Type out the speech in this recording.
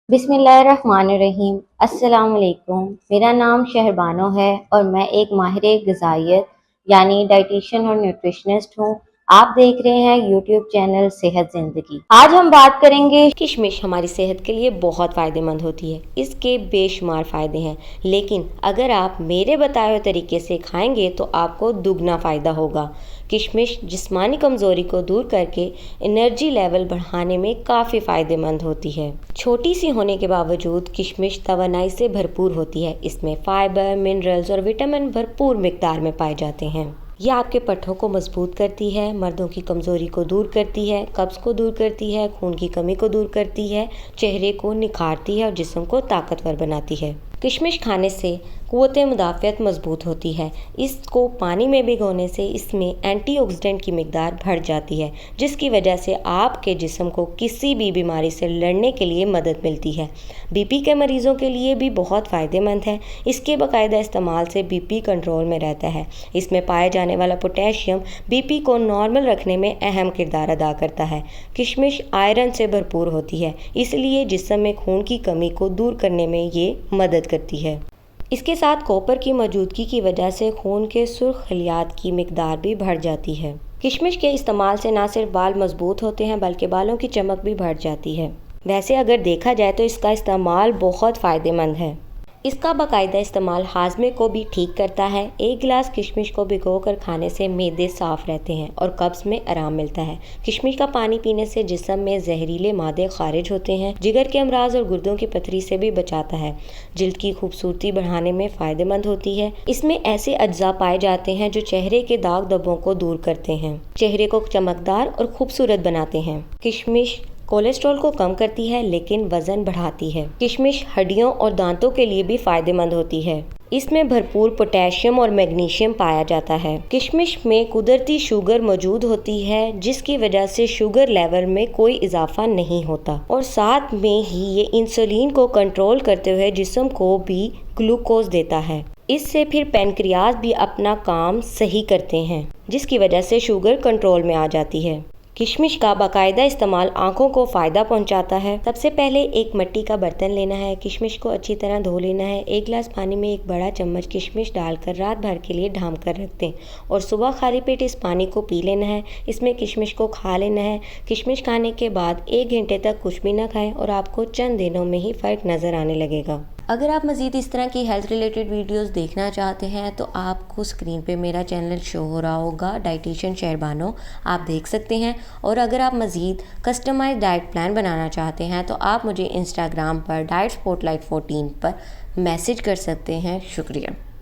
बिस्मिल्लाहिर्रहमानिर्रहीम। अस्सलाम वालेकुम। मेरा नाम शहरबानो है और मैं एक माहिर ग़िज़ाइयत यानी डाइटिशियन और न्यूट्रिशनिस्ट हूँ। आप देख रहे हैं यूट्यूब चैनल सेहत ज़िंदगी। आज हम बात करेंगे किशमिश हमारी सेहत के लिए बहुत फ़ायदेमंद होती है। इसके बेशुमार फ़ायदे हैं, लेकिन अगर आप मेरे बताए हुए तरीके से खाएंगे तो आपको दुगना फ़ायदा होगा। किशमिश जिस्मानी कमज़ोरी को दूर करके एनर्जी लेवल बढ़ाने में काफ़ी फ़ायदेमंद होती है। छोटी सी होने के बावजूद किशमिश तवानाई से भरपूर होती है। इसमें फाइबर, मिनरल्स और विटामिन भरपूर मिकदार में पाए जाते हैं। यह आपके पट्टों को मजबूत करती है, मर्दों की कमज़ोरी को दूर करती है, कब्ज़ को दूर करती है, खून की कमी को दूर करती है, चेहरे को निखारती है और जिस्म को ताकतवर बनाती है। किशमिश खाने से क़ुव्वत मुदाफ़ियत मजबूत होती है। इसको पानी में भिगोने से इसमें एंटीऑक्सीडेंट की मिकदार बढ़ जाती है, जिसकी वजह से आपके जिस्म को किसी भी बीमारी से लड़ने के लिए मदद मिलती है। बीपी के मरीज़ों के लिए भी बहुत फ़ायदेमंद है। इसके बाकायदा इस्तेमाल से बीपी कंट्रोल में रहता है। इसमें पाए जाने वाला पोटेशियम बीपी को नॉर्मल रखने में अहम किरदार अदा करता है। किशमिश आयरन से भरपूर होती है, इसलिए जिस्म में खून की कमी को दूर करने में ये मदद करती है। इसके साथ कॉपर की मौजूदगी की वजह से खून के सुर्ख खलियात की मिकदार भी बढ़ जाती है। किशमिश के इस्तेमाल से न सिर्फ बाल मजबूत होते हैं बल्कि बालों की चमक भी बढ़ जाती है। वैसे अगर देखा जाए तो इसका इस्तेमाल बहुत फ़ायदेमंद है। इसका बाकायदा इस्तेमाल हाजमे को भी ठीक करता है। एक गिलास किशमिश को भिगोकर खाने से मैदे साफ़ रहते हैं और कब्ज़ में आराम मिलता है। किशमिश का पानी पीने से जिस्म में जहरीले मादे खारिज होते हैं। जिगर के अमराज और गुर्दों की पथरी से भी बचाता है। जिल्द की खूबसूरती बढ़ाने में फ़ायदेमंद होती है। इसमें ऐसे अज्जा पाए जाते हैं जो चेहरे के दाग धब्बों को दूर करते हैं, चेहरे को चमकदार और खूबसूरत बनाते हैं। किशमिश कोलेस्ट्रॉल को कम करती है लेकिन वज़न बढ़ाती है। किशमिश हड्डियों और दांतों के लिए भी फ़ायदेमंद होती है। इसमें भरपूर पोटेशियम और मैग्नीशियम पाया जाता है। किशमिश में कुदरती शुगर मौजूद होती है, जिसकी वजह से शुगर लेवल में कोई इजाफा नहीं होता और साथ में ही ये इंसुलिन को कंट्रोल करते हुए जिस्म को भी ग्लूकोज देता है। इससे फिर पैनक्रियाज भी अपना काम सही करते हैं, जिसकी वजह से शुगर कंट्रोल में आ जाती है। किशमिश का बाकायदा इस्तेमाल आँखों को फ़ायदा पहुँचाता है। सबसे पहले एक मिट्टी का बर्तन लेना है, किशमिश को अच्छी तरह धो लेना है। एक गिलास पानी में एक बड़ा चम्मच किशमिश डालकर रात भर के लिए ढाँप कर रख दें और सुबह खाली पेट इस पानी को पी लेना है। इसमें किशमिश को खा लेना है। किशमिश खाने के बाद 1 घंटे तक कुछ भी ना खाएं और आपको चंद दिनों में ही फ़र्क नज़र आने लगेगा। अगर आप मज़ीद इस तरह की हेल्थ रिलेटेड वीडियोस देखना चाहते हैं तो आपको स्क्रीन पे मेरा चैनल शो हो रहा होगा, डाइटिशियन शहरबानो, आप देख सकते हैं। और अगर आप मज़ीद कस्टमाइज डाइट प्लान बनाना चाहते हैं तो आप मुझे इंस्टाग्राम पर डाइट स्पॉटलाइट 14 पर मैसेज कर सकते हैं। शुक्रिया।